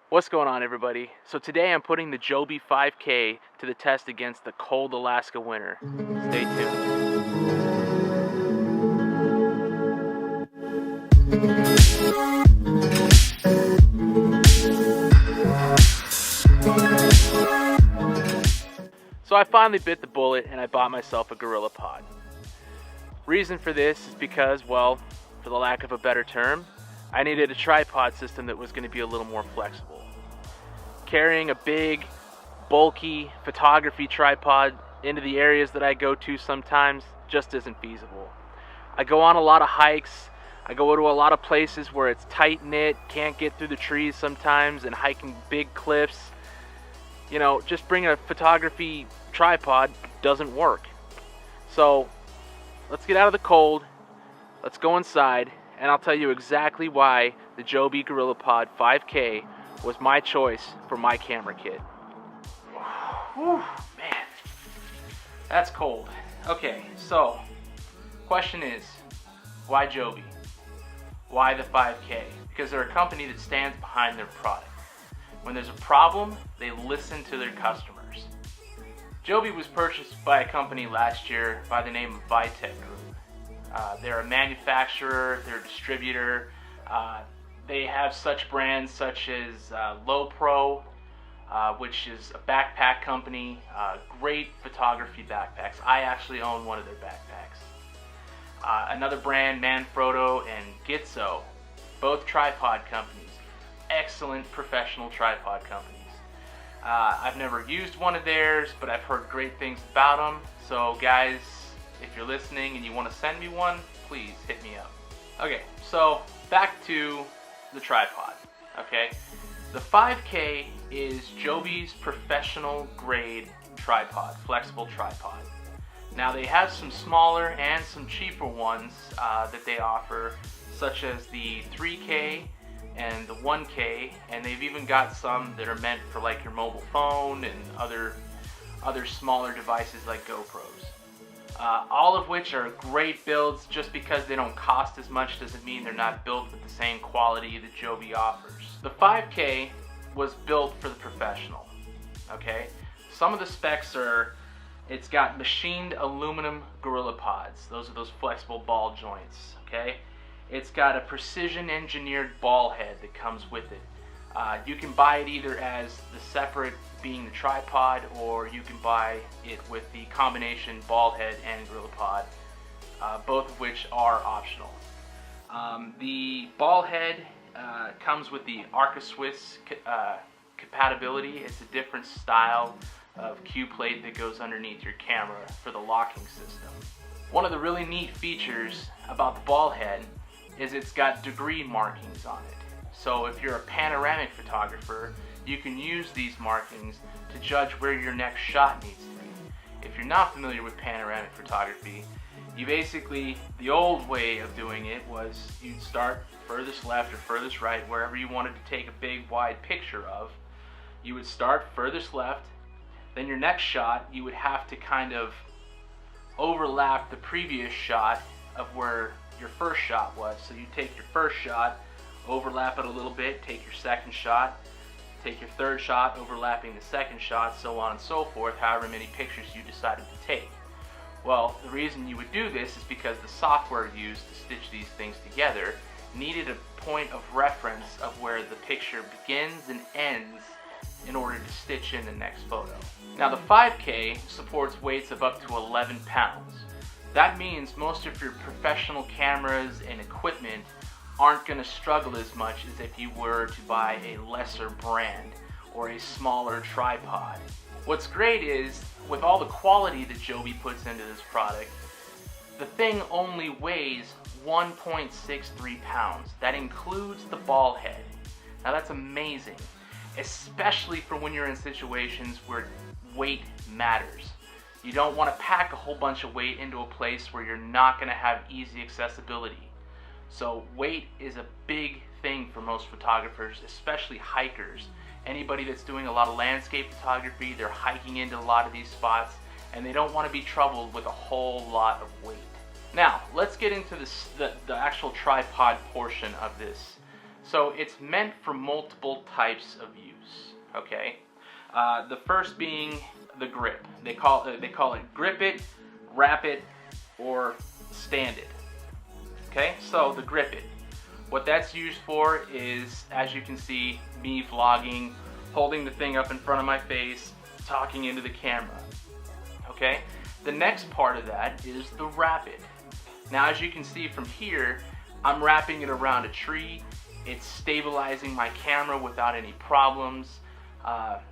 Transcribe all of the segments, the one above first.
What's going on, everybody? So today I'm putting the Joby 5K to the test against the cold Alaska winter. Stay tuned. So I finally bit the bullet and I bought myself a Gorillapod. Reason for this is because, well, for the lack of a better term, I needed a tripod system that was going to be a little more flexible. Carrying a big, bulky photography tripod into the areas that I go to sometimes just isn't feasible. I go on a lot of hikes, I go to a lot of places where it's tight knit, can't get through the trees sometimes, and hiking big cliffs. You know, just bringing a photography tripod doesn't work. So let's get out of the cold, let's go inside, and I'll tell you exactly why the Joby Gorillapod 5K was my choice for my camera kit. Whew, man, that's cold. Okay, so question is, why Joby? Why the 5K? Because they're a company that stands behind their product. When there's a problem, they listen to their customers. Joby was purchased by a company last year by the name of Vitech Group. They're a manufacturer, they're a distributor. They have such brands such as Low Pro, which is a backpack company, great photography backpacks. I actually own one of their backpacks. Another brand, Manfrotto and Gitzo, both tripod companies. Excellent professional tripod companies. I've never used one of theirs, but I've heard great things about them. So guys, if you're listening and you want to send me one, please hit me up. Okay, so back to the tripod. Okay, the 5K is Joby's professional grade tripod, flexible tripod. Now they have some smaller and some cheaper ones that they offer, such as the 3K and the 1K, and they've even got some that are meant for like your mobile phone and other smaller devices like GoPros. All of which are great builds. Just because they don't cost as much doesn't mean they're not built with the same quality that Joby offers. The 5K was built for the professional. Okay, some of the specs are, it's got machined aluminum Gorillapods. Those are those flexible ball joints. Okay. It's got a precision engineered ball head that comes with it. You can buy it either as the separate being the tripod, or you can buy it with the combination ball head and Gorillapod, both of which are optional. The ball head comes with the Arca Swiss compatibility. It's a different style of Q-plate that goes underneath your camera for the locking system. One of the really neat features about the ball head is it's got degree markings on it. So if you're a panoramic photographer, you can use these markings to judge where your next shot needs to be. If you're not familiar with panoramic photography, you basically, the old way of doing it was you'd start furthest left or furthest right, wherever you wanted to take a big wide picture of. You would start furthest left, then your next shot you would have to kind of overlap the previous shot of where your first shot was. So you take your first shot, overlap it a little bit, take your second shot, take your third shot, overlapping the second shot, so on and so forth, however many pictures you decided to take. Well, the reason you would do this is because the software used to stitch these things together needed a point of reference of where the picture begins and ends in order to stitch in the next photo. Now the 5K supports weights of up to 11 pounds. That means most of your professional cameras and equipment aren't going to struggle as much as if you were to buy a lesser brand or a smaller tripod. What's great is, with all the quality that Joby puts into this product, the thing only weighs 1.63 pounds. That includes the ball head. Now that's amazing, especially for when you're in situations where weight matters. You don't want to pack a whole bunch of weight into a place where you're not going to have easy accessibility. So weight is a big thing for most photographers, especially hikers. Anybody that's doing a lot of landscape photography, they're hiking into a lot of these spots, and they don't want to be troubled with a whole lot of weight. Now, let's get into the actual tripod portion of this. So it's meant for multiple types of use, okay? The first being the grip. They call it grip it, wrap it, or stand it. Okay, so the grip it. What that's used for is, as you can see, me vlogging, holding the thing up in front of my face, talking into the camera. Okay, the next part of that is the wrap it. Now, as you can see from here, I'm wrapping it around a tree. It's stabilizing my camera without any problems.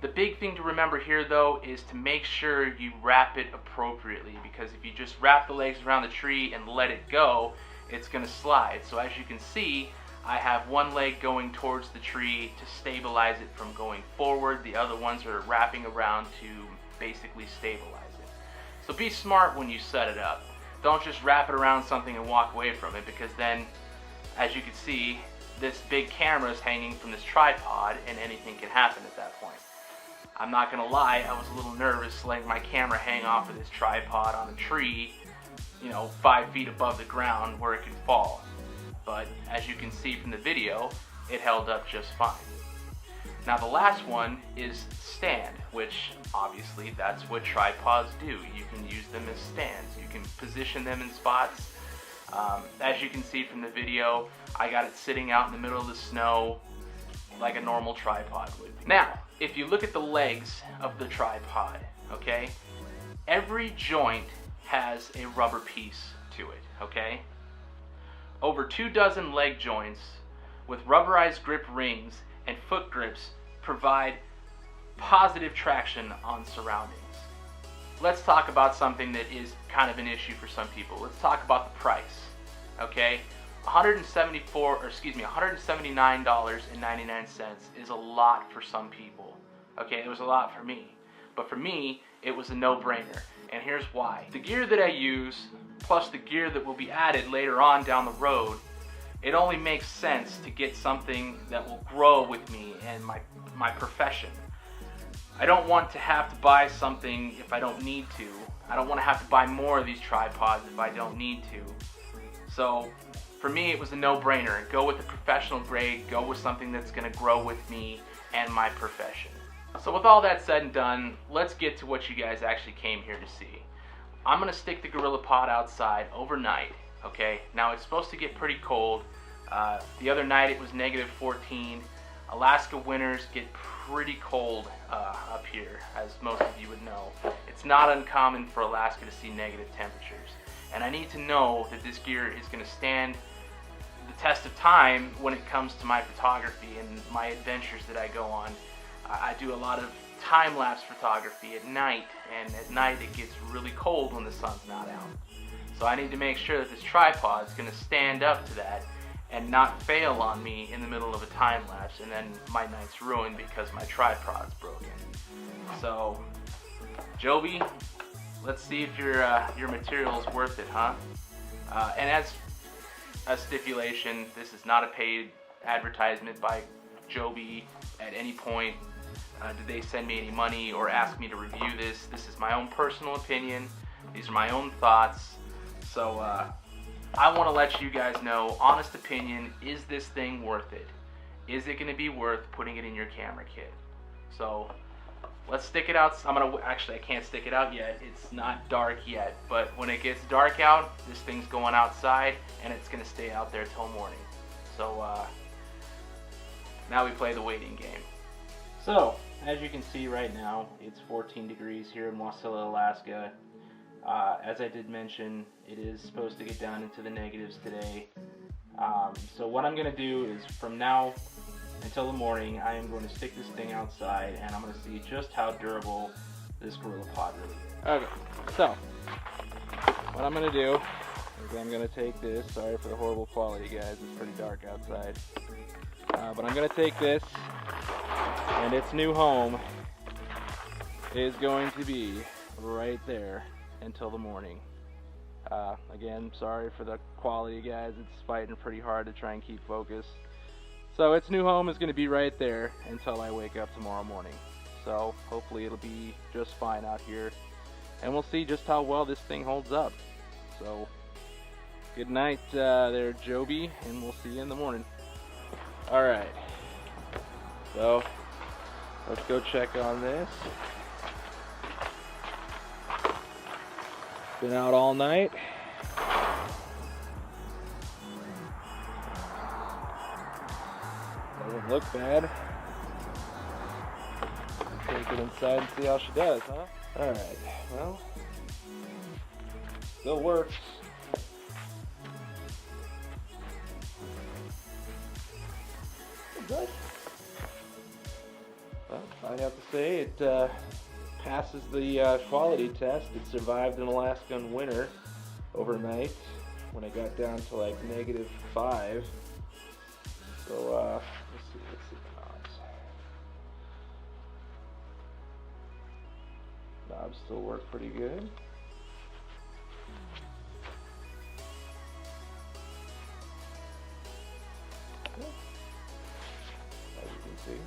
The big thing to remember here, though, is to make sure you wrap it appropriately, because if you just wrap the legs around the tree and let it go, it's going to slide. So as you can see, I have one leg going towards the tree to stabilize it from going forward. The other ones are wrapping around to basically stabilize it. So be smart when you set it up. Don't just wrap it around something and walk away from it, because then, as you can see, this big camera is hanging from this tripod and anything can happen at that point. I'm not gonna lie, I was a little nervous letting my camera hang off of this tripod on a tree, 5 feet above the ground where it could fall. But as you can see from the video, it held up just fine. Now the last one is stand, which obviously that's what tripods do. You can use them as stands. You can position them in spots. As you can see from the video, I got it sitting out in the middle of the snow like a normal tripod would be. Now, if you look at the legs of the tripod, okay, every joint has a rubber piece to it, okay? Over 24 leg joints with rubberized grip rings and foot grips provide positive traction on surroundings. Let's talk about something that is kind of an issue for some people. Let's talk about the price, okay? $179.99 is a lot for some people, okay? It was a lot for me, but for me, it was a no-brainer, and here's why. The gear that I use, plus the gear that will be added later on down the road, it only makes sense to get something that will grow with me and my profession. I don't want to have to buy something if I don't need to. I don't want to have to buy more of these tripods if I don't need to. So for me, it was a no-brainer. Go with the professional grade, go with something that's going to grow with me and my profession. So with all that said and done, let's get to what you guys actually came here to see. I'm going to stick the Gorillapod outside overnight, okay? Now it's supposed to get pretty cold. The other night it was -14. Alaska winters get pretty cold up here, as most of you would know. It's not uncommon for Alaska to see negative temperatures. And I need to know that this gear is going to stand the test of time when it comes to my photography and my adventures that I go on. I do a lot of time-lapse photography at night, and at night it gets really cold when the sun's not out. So I need to make sure that this tripod is going to stand up to that and not fail on me in the middle of a time-lapse, and then my night's ruined because my tripod's broken. So, Joby, let's see if your material is worth it, huh? And as a stipulation, this is not a paid advertisement by Joby at any point. Did they send me any money or ask me to review this? This is my own personal opinion. These are my own thoughts. So I want to let you guys know, honest opinion, is this thing worth it? Is it going to be worth putting it in your camera kit? So let's stick it out. Actually, I can't stick it out yet. It's not dark yet. But when it gets dark out, this thing's going outside, and it's going to stay out there till morning. So now we play the waiting game. So, as you can see right now, it's 14 degrees here in Wasilla, Alaska. As I did mention, it is supposed to get down into the negatives today. So what I'm going to do is, from now until the morning, I am going to stick this thing outside, and I'm going to see just how durable this Gorillapod really is. Okay, so what I'm going to do is I'm going to take this. Sorry for the horrible quality, guys. It's pretty dark outside. But I'm going to take this, and its new home is going to be right there until the morning. Again, sorry for the quality, guys. It's fighting pretty hard to try and keep focus. So its new home is going to be right there until I wake up tomorrow morning. So hopefully it'll be just fine out here, and we'll see just how well this thing holds up. So good night there, Joby, and we'll see you in the morning. Alright, so let's go check on this. Been out all night. Doesn't look bad. Take it inside and see how she does, huh? Alright, well, still works. Good. Well, I'd have to say it passes the quality test. It survived an Alaskan winter overnight when it got down to like -5. So let's see the knobs. Knobs still work pretty good. As you can see.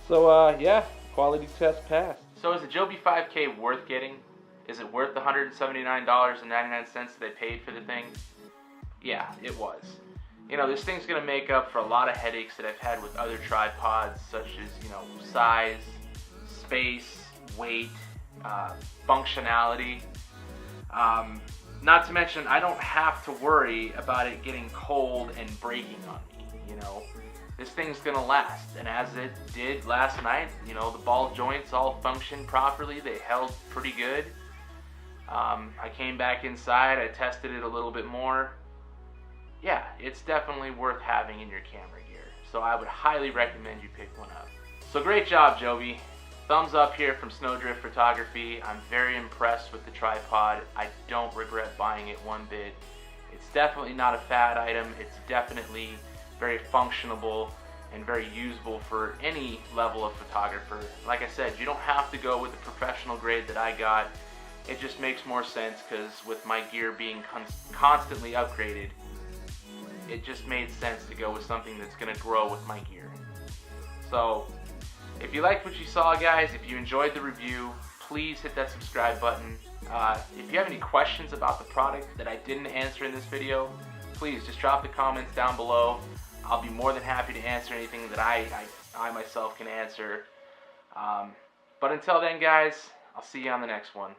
So yeah, quality test passed. So is the Joby 5K worth getting? Is it worth the $179.99 that I paid for the thing? Yeah, it was. You know, this thing's gonna make up for a lot of headaches that I've had with other tripods, such as, you know, size, space, weight, functionality. Not to mention, I don't have to worry about it getting cold and breaking on me, you know. This thing's gonna last, and as it did last night, you know, the ball joints all functioned properly. They held pretty good. I came back inside, I tested it a little bit more. Yeah, it's definitely worth having in your camera gear. So I would highly recommend you pick one up. So great job, Joby. Thumbs up here from Snowdrift Photography. I'm very impressed with the tripod. I don't regret buying it one bit. It's definitely not a fad item. It's definitely very functional and very usable for any level of photographer. Like I said, you don't have to go with the professional grade that I got. It just makes more sense because with my gear being constantly upgraded, it just made sense to go with something that's going to grow with my gear. So if you liked what you saw, guys, if you enjoyed the review, please hit that subscribe button. If you have any questions about the product that I didn't answer in this video, please just drop the comments down below. I'll be more than happy to answer anything that I myself can answer. But until then, guys, I'll see you on the next one.